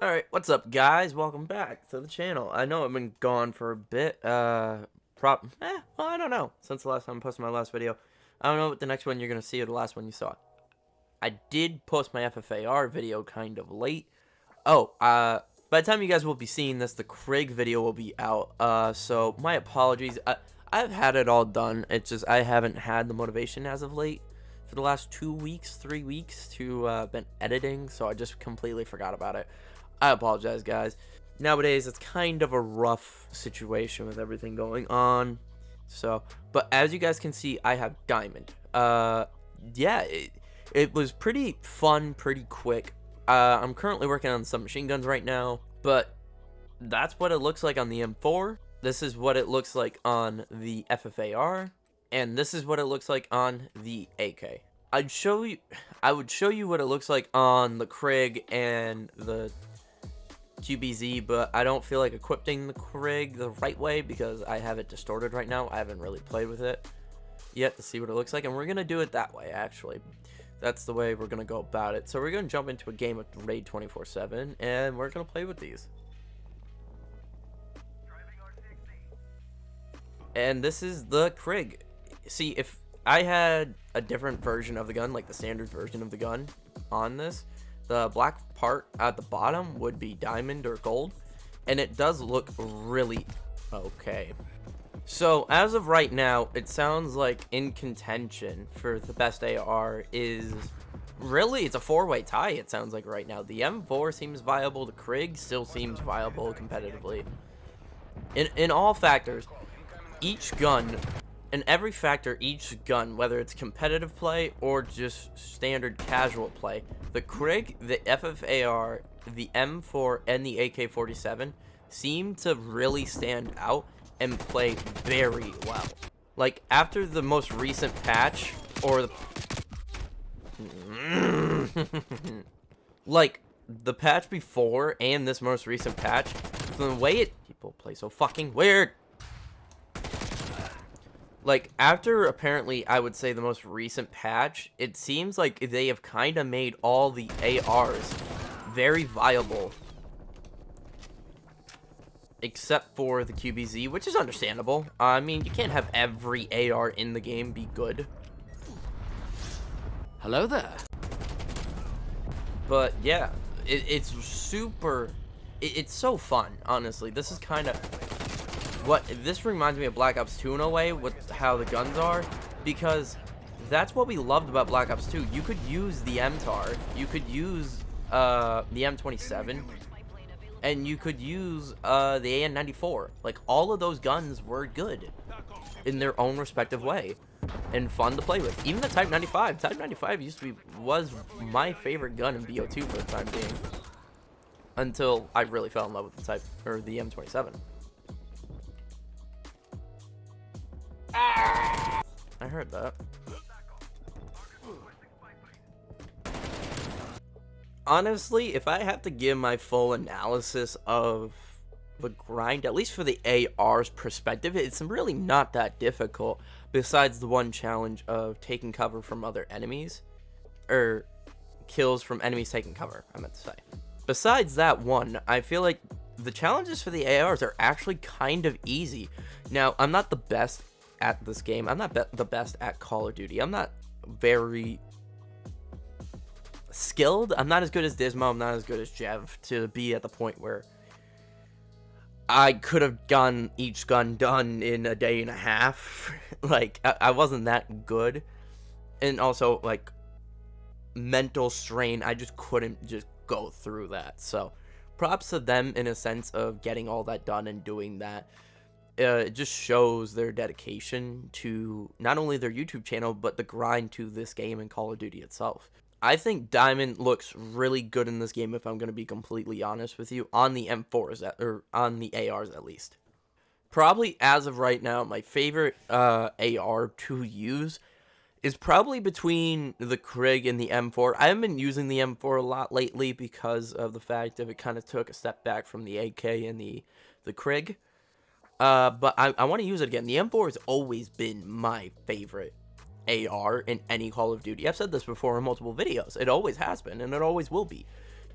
Alright, what's up guys? Welcome back to the channel. I know I've been gone for a bit, well, I don't know. Since the last time I posted my last video. I don't know what the next one you're gonna see or the last one you saw. I did post my FFAR video kind of late. Oh, by the time you guys will be seeing this, the Krieg video will be out. So my apologies. I've had it all done. It's just I haven't had the motivation as of late for the last 2 weeks, 3 weeks to been editing, so I just completely forgot about it. I apologize, guys. Nowadays, it's kind of a rough situation with everything going on. So, but as you guys can see, I have Diamond. Yeah, it was pretty fun, pretty quick. I'm currently working on some machine guns right now, but that's what it looks like on the M4. This is what it looks like on the FFAR, and this is what it looks like on the AK. I would show you what it looks like on the Krieg and the QBZ, but I don't feel like equipping the Krieg the right way because I have it distorted right now. I haven't really played with it yet to see what it looks like, and we're gonna do it that way. Actually, that's the way we're gonna go about it. So we're gonna jump into a game of Raid 24/7, and we're gonna play with these. And this is the Krieg. See, if I had a different version of the gun, like the standard version of the gun on this, the black part at the bottom would be diamond or gold, and it does look really okay. So as of right now, it sounds like in contention for the best AR is really, it's a four-way tie. It sounds like right now the M4 seems viable, the Krieg still seems viable competitively. In all factors, each gun, in every factor, each gun, whether it's competitive play or just standard casual play, the Krieg, the FFAR, the M4, and the AK-47 seem to really stand out and play very well. Like, after the most recent patch, or the... like, the patch before and this most recent patch, the way it... People play so fucking weird! Like, after apparently, I would say the most recent patch, it seems like they have kind of made all the ARs very viable. Except for the QBZ, which is understandable. I mean, you can't have every AR in the game be good. Hello there. But, yeah, it's super... It's so fun, honestly. This is kind of... This reminds me of Black Ops 2 in a way, with how the guns are, because that's what we loved about Black Ops 2. You could use the MTAR, you could use the M27, and you could use the AN-94. Like, all of those guns were good in their own respective way and fun to play with. Even the Type 95. Type 95 was my favorite gun in BO2 for the time being, until I really fell in love with the M27. I heard that. Honestly, if I have to give my full analysis of the grind, at least for the AR's perspective, it's really not that difficult, besides the one challenge of taking cover from other enemies, or kills from enemies taking cover, I meant to say. Besides that one, I feel like the challenges for the ARs are actually kind of easy. Now, I'm not the best at this game. I'm not the best at Call of Duty. I'm not very skilled. I'm not as good as Dismo. I'm not as good as Jev to be at the point where I could have gotten each gun done in a day and a half. Like, I wasn't that good. And also, like, mental strain, I just couldn't just go through that. So, props to them in a sense of getting all that done and doing that. It just shows their dedication to not only their YouTube channel, but the grind to this game and Call of Duty itself. I think Diamond looks really good in this game, if I'm going to be completely honest with you, on the M4s, or on the ARs at least. Probably, as of right now, my favorite AR to use is probably between the Krieg and the M4. I haven't been using the M4 a lot lately because of the fact that it kind of took a step back from the AK and the Krieg. But I want to use it again. The M4 has always been my favorite AR in any Call of Duty. I've said this before in multiple videos. It always has been, and it always will be.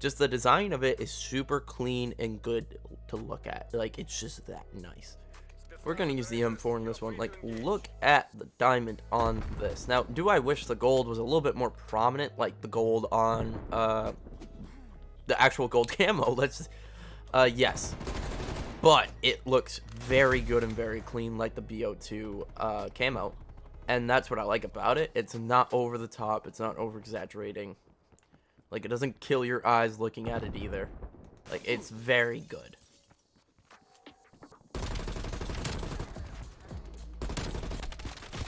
just the design of it is super clean and good to look at. Like, it's just that nice. We're gonna use the M4 in this one. Like, look at the diamond on this. Now, do I wish the gold was a little bit more prominent, like the gold on the actual gold camo? Yes, but it looks very good and very clean, like the BO2 camo, and that's what I like about it. It's not over the top. It's not over exaggerating. Like, it doesn't kill your eyes looking at it either. Like, it's very good.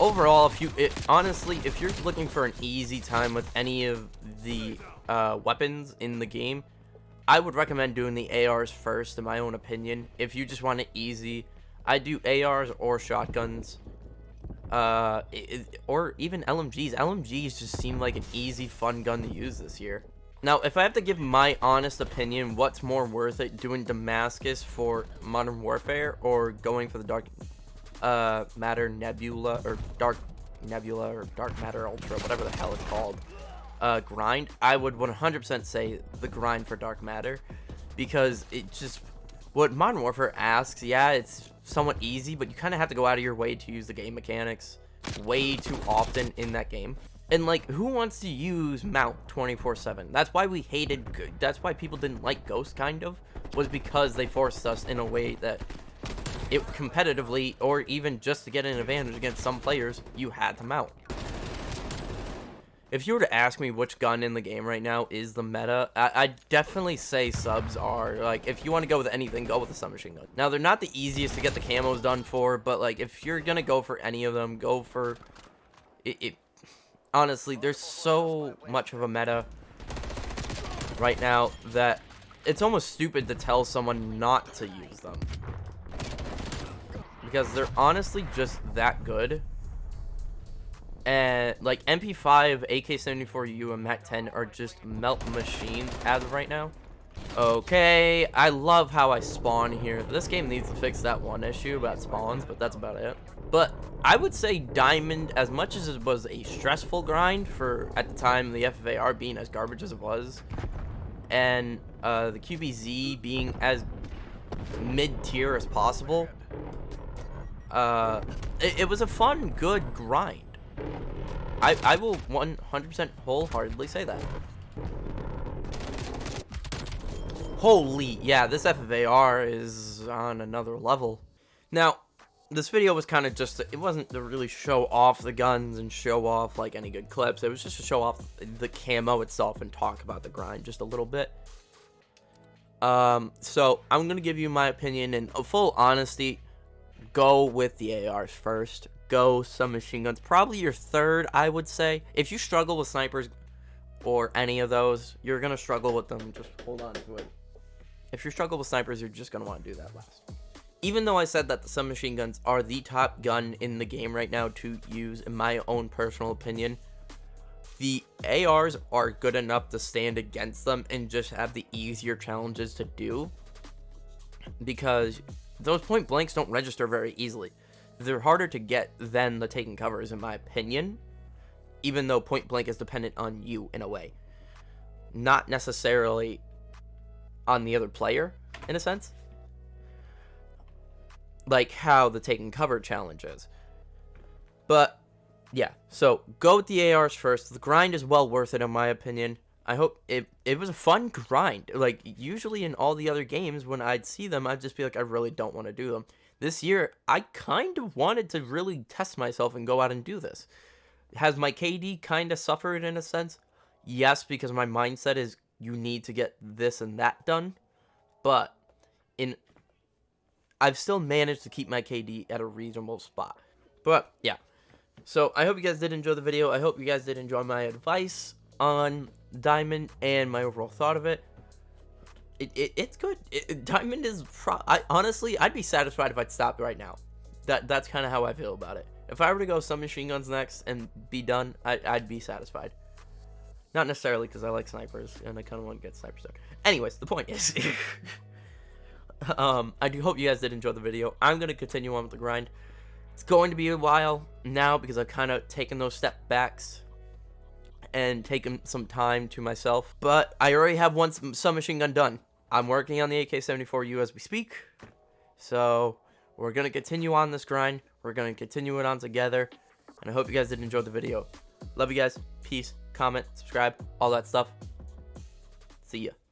Overall, honestly, if you're looking for an easy time with any of the weapons in the game, I would recommend doing the ARs first, in my own opinion. If you just want it easy, I do ARs or shotguns, or even LMGs. LMGs just seem like an easy, fun gun to use this year. Now, if I have to give my honest opinion, what's more worth it, doing Damascus for Modern Warfare or going for the Dark Matter Nebula, or Dark Nebula, or Dark Matter Ultra, whatever the hell it's called, grind, I would 100% say the grind for Dark Matter, because it just, what Modern Warfare asks, yeah, it's somewhat easy, but you kind of have to go out of your way to use the game mechanics way too often in that game. And, like, who wants to use Mount 24/7? That's why we hated, that's why people didn't like Ghost, kind of, was because they forced us in a way that it competitively, or even just to get an advantage against some players, you had to mount. If you were to ask me which gun in the game right now is the meta, I'd definitely say subs are. Like, if you want to go with anything, go with the submachine gun. Now, they're not the easiest to get the camos done for, but, like, if you're gonna go for any of them, go for it. Honestly, there's so much of a meta right now that it's almost stupid to tell someone not to use them, because they're honestly just that good. And, like, MP5, AK-74U, and MAC-10 are just melt machines as of right now. Okay, I love how I spawn here. This game needs to fix that one issue about spawns, but that's about it. But I would say Diamond, as much as it was a stressful grind for, at the time, the FFAR being as garbage as it was, and the QBZ being as mid-tier as possible, it was a fun, good grind. I will 100% wholeheartedly say that. Holy, yeah, this FFAR is on another level. Now, this video was kind of just, it wasn't to really show off the guns and show off, like, any good clips. It was just to show off the camo itself and talk about the grind just a little bit. So, I'm going to give you my opinion in full honesty. Go with the ARs first. Go submachine guns. Probably your third, I would say. If you struggle with snipers or any of those, you're going to struggle with them. Just hold on to it. If you struggle with snipers, you're just going to want to do that last. Even though I said that the submachine guns are the top gun in the game right now to use, in my own personal opinion, the ARs are good enough to stand against them and just have the easier challenges to do, because those point blanks don't register very easily. They're harder to get than the taking covers, in my opinion, even though point blank is dependent on you in a way, not necessarily on the other player, in a sense, like how the taking cover challenge is. But yeah, so go with the ARs first. The grind is well worth it, in my opinion. I hope it was a fun grind. Like, usually in all the other games, when I'd see them, I'd just be like, I really don't want to do them. This year, I kind of wanted to really test myself and go out and do this. Has my KD kind of suffered in a sense? Yes, because my mindset is you need to get this and that done. But I've still managed to keep my KD at a reasonable spot. But yeah, so I hope you guys did enjoy the video. I hope you guys did enjoy my advice on Diamond and my overall thought of it. It's good. Diamond is honestly, I'd be satisfied if I'd stop right now. That's kind of how I feel about it. If I were to go submachine guns next and be done, I'd be satisfied. Not necessarily because I like snipers and I kind of want to get snipers done. Anyways, the point is, I do hope you guys did enjoy the video. I'm gonna continue on with the grind. It's going to be a while now because I've kind of taken those step backs and taking some time to myself. But I already have one submachine gun done. I'm working on the AK-74U as we speak. So we're going to continue on this grind. We're going to continue it on together. And I hope you guys did enjoy the video. Love you guys. Peace. Comment, subscribe, all that stuff. See ya.